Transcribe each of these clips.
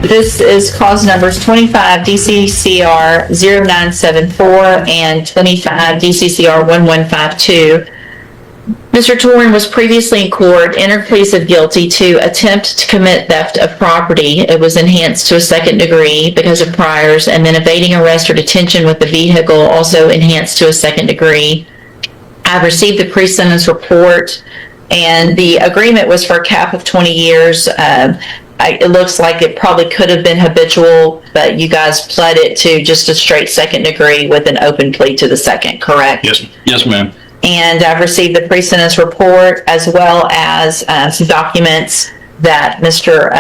This is cause numbers 25 DCCR 0974 and 25 DCCR 1152. Mr. Torin was previously in court, entered pleas of guilty to attempt to commit theft of property. It was enhanced to a second degree because of priors, and then evading arrest or detention with the vehicle, also enhanced to a second degree. I've received the pre-sentence report, and the agreement was for a cap of 20 years. It looks like it probably could have been habitual, but you guys pled it to just a straight second degree with an open plea to the second, correct? Yes, ma'am. And I've received the pre-sentence report as well as some documents that Mr.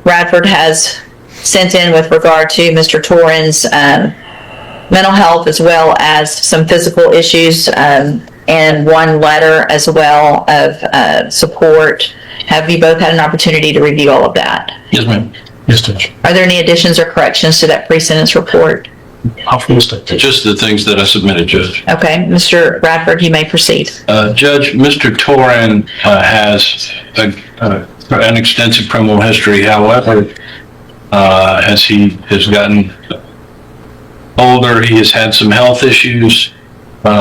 Radford has sent in with regard to Mr. Torin's mental health, as well as some physical issues, and one letter as well of support. Have you both had an opportunity to review all of that? Yes, ma'am. Yes, Judge. Are there any additions or corrections to that pre-sentence report? Just the things that I submitted, Judge. Okay, Mr. Radford, you may proceed. Judge, Mr. Torin has an extensive criminal history. However, as he has gotten older, he has had some health issues.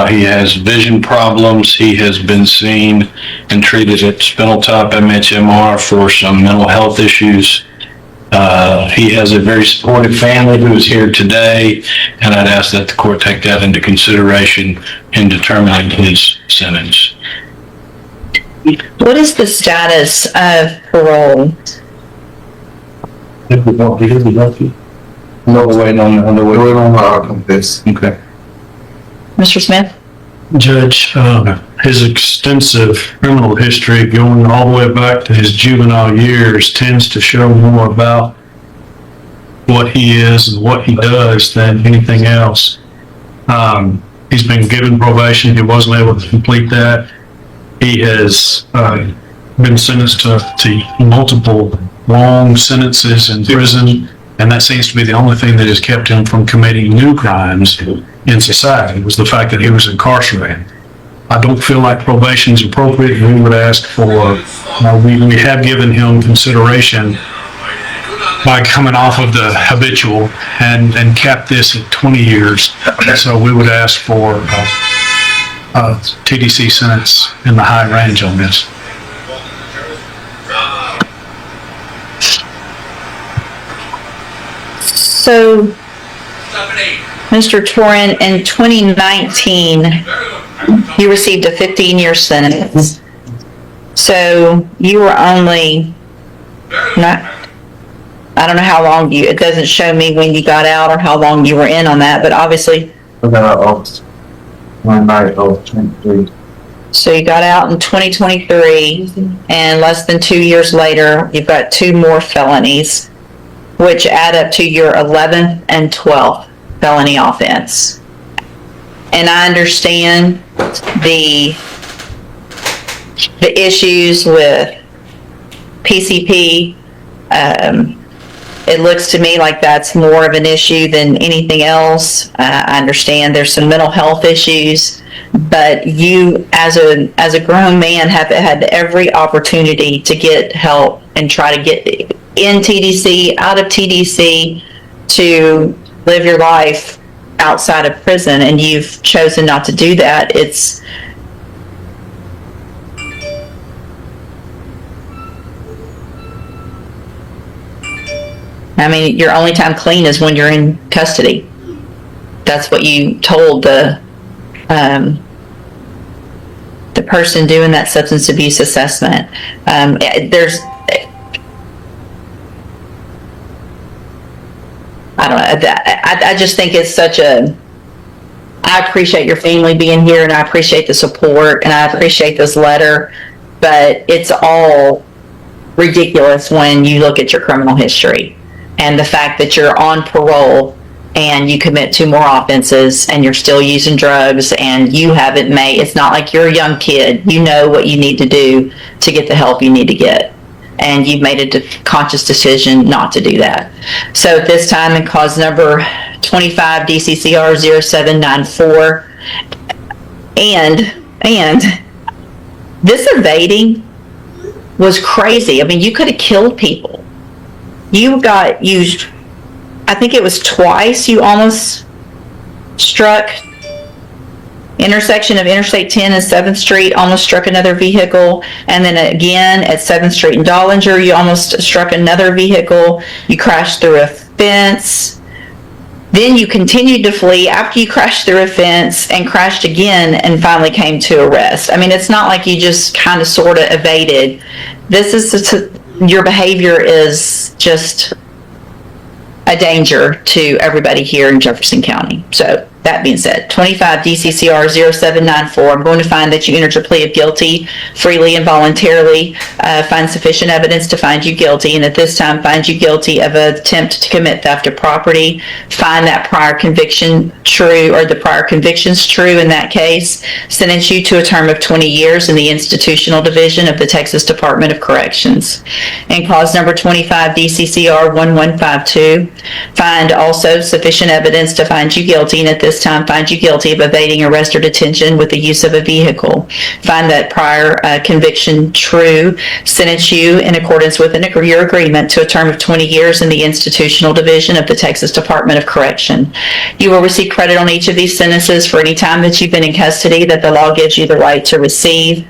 He has vision problems. He has been seen and treated at Spindletop MHMR for some mental health issues. He has a very supportive family who is here today, and I'd ask that the court take that into consideration in determining his sentence. What is the status of parole? No, waiting on this. Okay. Mr. Smith? Judge, his extensive criminal history going all the way back to his juvenile years tends to show more about what he is and what he does than anything else. He's been given probation. He wasn't able to complete that. He has been sentenced to multiple long sentences in prison, and that seems to be the only thing that has kept him from committing new crimes in society, was the fact that he was incarcerated. I don't feel like probation is appropriate. We would ask for, we have given him consideration by coming off of the habitual and capped this at 20 years. So we would ask for a TDC sentence in the high range on this. So, Mr. Torin, in 2019, you received a 15-year sentence. So you were only I don't know how long it doesn't show me when you got out or how long you were in on that, but obviously. So you got out in 2023, and less than 2 years later, you've got 2 more felonies, which add up to your 11th and 12th felony offense. And I understand the issues with PCP. It looks to me like that's more of an issue than anything else. I understand there's some mental health issues, but you, as a grown man, have had every opportunity to get help and try to get in TDC, out of TDC, to live your life outside of prison, and you've chosen not to do that. I mean, your only time clean is when you're in custody. That's what you told the person doing that substance abuse assessment. I don't know. I just think it's I appreciate your family being here, and I appreciate the support, and I appreciate this letter, but it's all ridiculous when you look at your criminal history and the fact that you're on parole and you commit 2 more offenses and you're still using drugs, and you haven't it's not like you're a young kid. You know what you need to do to get the help you need to get. And you've made a conscious decision not to do that. So at this time, in cause number 25 DCCR 0794, and this evading was crazy. I mean, you could have killed people. you got used, I think it was twice, you almost struck intersection of Interstate 10 and 7th Street, almost struck another vehicle. And then again at 7th Street and Dollinger, you almost struck another vehicle. You crashed through a fence. Then you continued to flee after you crashed through a fence and crashed again and finally came to arrest. I mean, it's not like you just kind of sort of evaded. This is, your behavior is just a danger to everybody here in Jefferson County. So that being said, 25 DCCR 0794, I'm going to find that you entered your plea of guilty freely and voluntarily, find sufficient evidence to find you guilty, and at this time find you guilty of an attempt to commit theft of property, find that prior conviction true, or the prior convictions true in that case, sentence you to a term of 20 years in the institutional division of the Texas Department of Corrections. And clause number 25 DCCR 1152, find also sufficient evidence to find you guilty, and at this time find you guilty of evading arrest or detention with the use of a vehicle. Find that prior conviction true, sentence you in accordance with your agreement to a term of 20 years in the institutional division of the Texas Department of Correction. You will receive credit on each of these sentences for any time that you've been in custody that the law gives you the right to receive.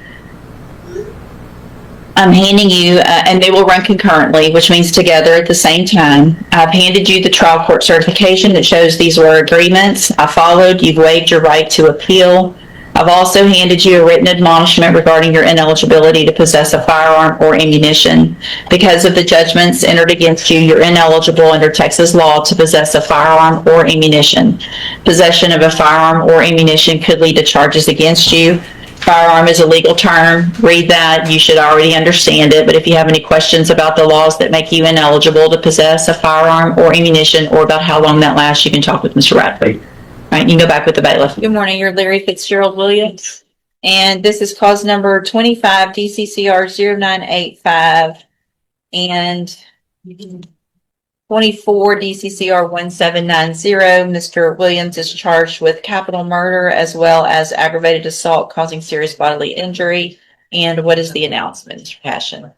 I'm handing you, and they will run concurrently, which means together at the same time. I've handed you the trial court certification that shows these were agreements. I followed. You've waived your right to appeal. I've also handed you a written admonishment regarding your ineligibility to possess a firearm or ammunition. Because of the judgments entered against you, you're ineligible under Texas law to possess a firearm or ammunition. Possession of a firearm or ammunition could lead to charges against you. Firearm is a legal term. Read that. You should already understand it. But if you have any questions about the laws that make you ineligible to possess a firearm or ammunition, or about how long that lasts, you can talk with Mr. Radford. All right, you can go back with the bailiff. Good morning. You're Larry Fitzgerald Williams. And this is cause number 25 DCCR 0985 and 24 DCCR 1790. Mr. Williams is charged with capital murder as well as aggravated assault causing serious bodily injury. And what is the announcement, Mr. Passion?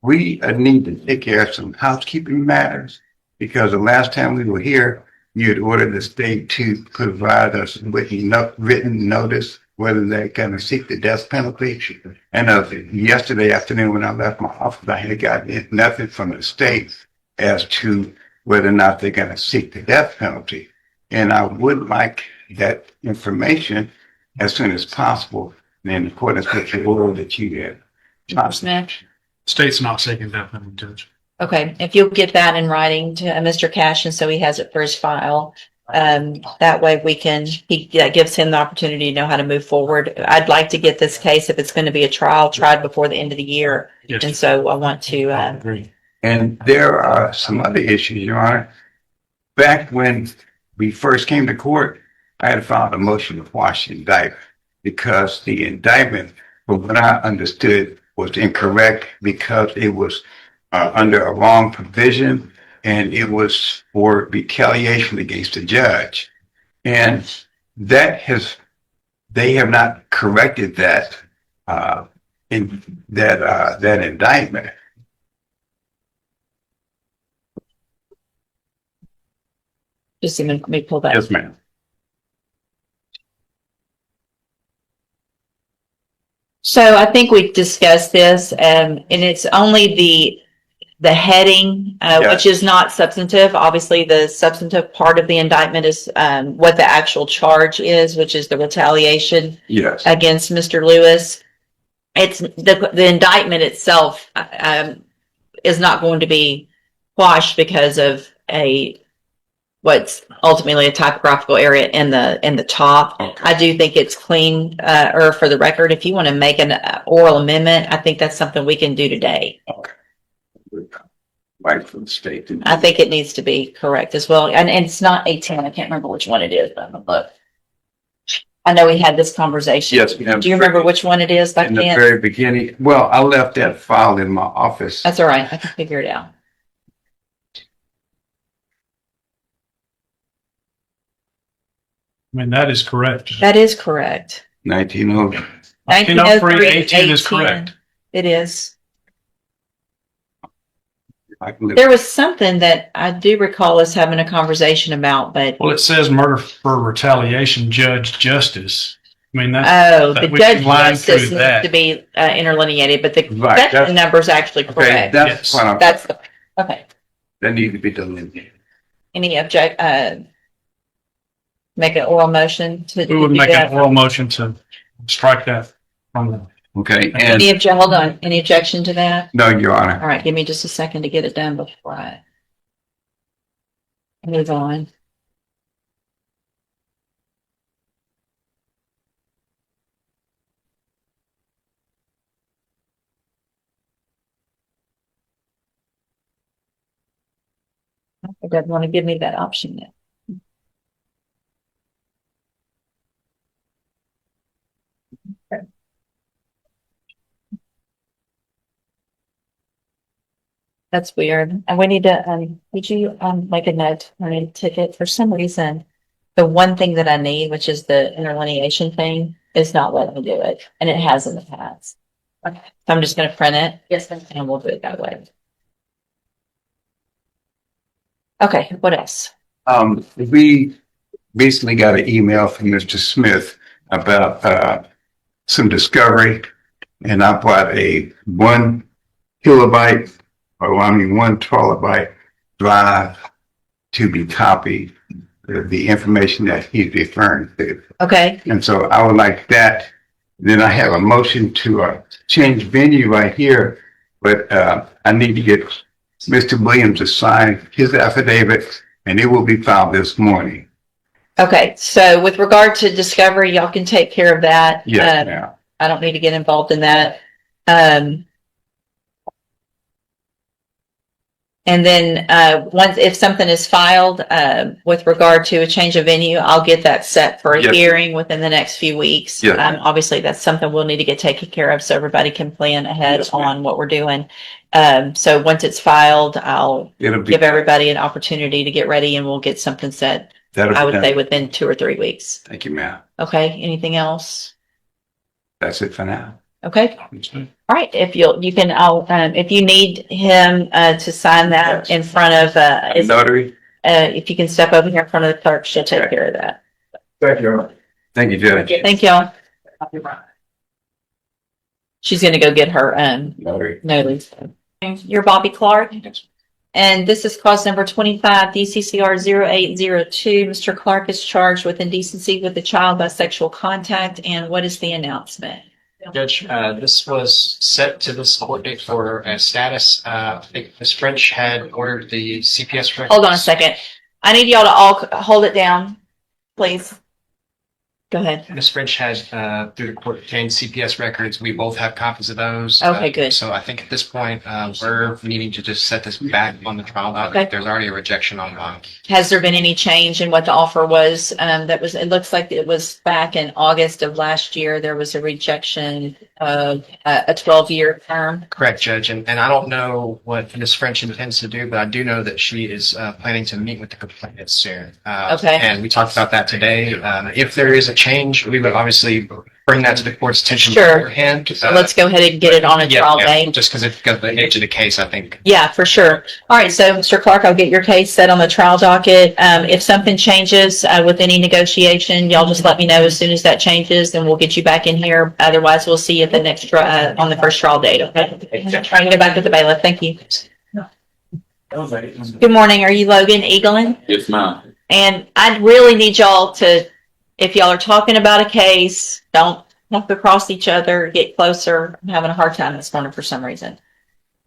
We need to take care of some housekeeping matters, because the last time we were here, you had ordered the state to provide us with written notice whether they're going to seek the death penalty. And yesterday afternoon when I left my office, I had gotten nothing from the state as to whether or not they're going to seek the death penalty. And I would like that information as soon as possible in accordance with the order that you had. Mr. Smith? State's not seeking death penalty, Judge. Okay, if you'll get that in writing to Mr. Cashin so he has it for his file. That way that gives him the opportunity to know how to move forward. I'd like to get this case, if it's going to be a trial, tried before the end of the year. Yes. And so I want to, Agree. And there are some other issues, Your Honor. Back when we first came to court, I had filed a motion to quash the indictment because the indictment, from what I understood, was incorrect because it was under a wrong provision, and it was for retaliation against the judge. And they have not corrected that in that indictment. just let me pull that. Yes, ma'am. So I think we discussed this, and it's only the heading, which is not substantive. Obviously, the substantive part of the indictment is what the actual charge is, which is the retaliation against Mr. Lewis. It's the indictment itself is not going to be quashed because of what's ultimately a typographical error in the top. Okay. I do think it's clean, or for the record, if you want to make an oral amendment, I think that's something we can do today. Okay. Right from the state. I think it needs to be correct as well. And it's not 18. I can't remember which one it is, but I'm gonna look. I know we had this conversation. Yes, ma'am. Do you remember which one it is? In the very beginning. Well, I left that file in my office. That's all right. I can figure it out. I mean, that is correct. That is correct. 1903. 1903, 18 is correct. It is. I can live. There was something that I do recall us having a conversation about, but, Well, it says murder for retaliation, judge justice. I mean, that's, oh, the we judge can line justice through needs that. to be interlineated, but the Right, section that's- number is actually Okay, correct. that's Yes. what I'm, That's, okay. that need to be delineated. Any make an oral motion to We would do make that? an oral motion to strike that from the, Okay, and, Hold on, any objection to that? no, Your Honor. All right, give me just a second to get it done before I move on. It doesn't want to give me that option yet. Okay. That's weird. And we need to, would you, make a note on a ticket? For some reason, the one thing that I need, which is the interlineation thing, is not letting me do it. And it has in the past. Okay. So I'm just going to print it. Yes, and we'll do it that way. Okay, what else? We recently got an email from Mr. Smith about, some discovery, and I bought a 1 kilobyte, or 1 terabyte drive to be copied, the information that he's referring to. Okay, And so I would like that. Then I have a motion to change venue right here, but I need to get Mr. Williams to sign his affidavit, and it will be filed this morning. okay. So with regard to discovery, y'all can take care of that. Yes, ma'am. I don't need to get involved in that. And then, once, if something is filed, with regard to a change of venue, I'll get that set for a Yes. hearing within the next few weeks. Yes. Obviously that's something we'll need to get taken care of so everybody can plan ahead Yes, ma'am. on what we're doing. So once it's filed, I'll It'll be, give everybody an opportunity to get ready and we'll get something set, that'll I be would done. say within 2 or 3 weeks. Thank you, ma'am. Okay, anything else? That's it for now. Okay. All right, if if you need him, to sign that in front of, Notary? if you can step over here in front of the clerk, she'll take care of that. Thank you. Thank you, Judge. Thank y'all. She's gonna go get her, Notary. notice. You're Bobby Clark, and this is cause number 25 DCCR 0802. Mr. Clark is charged with indecency with a child by sexual contact, and what is the announcement? Judge, this was set to this court date for a status. I think Ms. French had ordered the CPS records. Hold on a second. I need y'all to all hold it down, please. Go ahead. Ms. French had, through the court, obtained CPS records. We both have copies of those. Okay, good. So I think at this point, we're needing to just set this back on the trial docket. Okay. There's already a rejection on one. Has there been any change in what the offer was? It looks like it was back in August of last year. There was a rejection of a 12-year term. Correct, Judge. And I don't know what Ms. French intends to do, but I do know that she is planning to meet with the complainant soon. Okay. And we talked about that today. If there is a change, we would obviously bring that to the court's attention Sure. beforehand. So let's go ahead and get it on a trial date. Just because of the nature of the case, I think. Yeah, for sure. All right, so Mr. Clark, I'll get your case set on the trial docket. If something changes with any negotiation, y'all just let me know as soon as that changes, and we'll get you back in here. Otherwise, we'll see you at the next on the first trial date. Okay. Trying to get back to the bailiff. Thank you. Good morning. Are you Logan Eaglin? Yes, ma'am. And I really need y'all to, if y'all are talking about a case, don't walk across each other, get closer. I'm having a hard time this morning for some reason.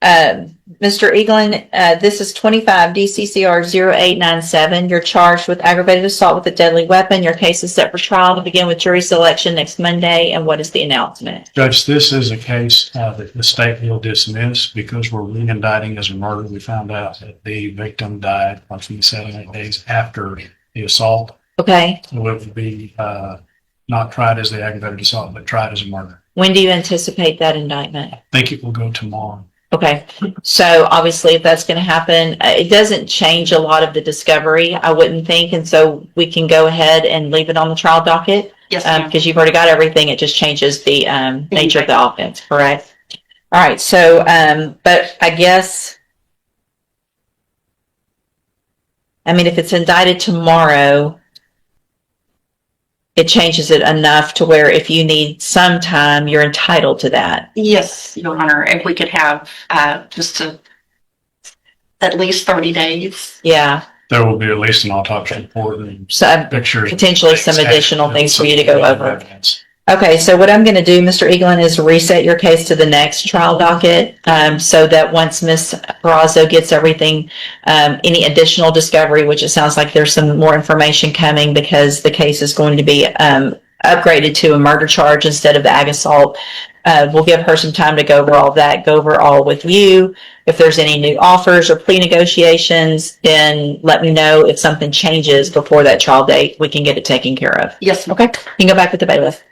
Mr. Eaglin, this is 25 DCCR 0897. You're charged with aggravated assault with a deadly weapon. Your case is set for trial to begin with jury selection next Monday. And what is the announcement? Judge, this is a case that the state will dismiss because we're re-indicting as a murder. We found out that the victim died approximately 7 or 8 days after the assault. Okay. So it would be not tried as the aggravated assault, but tried as a murder. When do you anticipate that indictment? I think it will go tomorrow. Okay, so obviously if that's going to happen, it doesn't change a lot of the discovery, I wouldn't think, and so we can go ahead and leave it on the trial docket. Yes, ma'am. Because you've already got everything, it just changes the nature of the offense, correct? All right, so, but I guess I mean, if it's indicted tomorrow, it changes it enough to where if you need some time, you're entitled to that. Yes, Your Honor, if we could have at least 30 days. Yeah. There will be at least an autopsy report and So pictures. potentially some additional things for you to go over. Evidence. Okay, so what I'm going to do, Mr. Eaglin, is reset your case to the next trial docket, so that once Ms. Barrazo gets everything, any additional discovery, which it sounds like there's some more information coming because the case is going to be upgraded to a murder charge instead of the ag assault. We'll give her some time to go over all that, go over all with you. If there's any new offers or plea negotiations, then let me know. If something changes before that trial date, we can get it taken care of. Yes, ma'am. Okay, you can go back with the bailiff.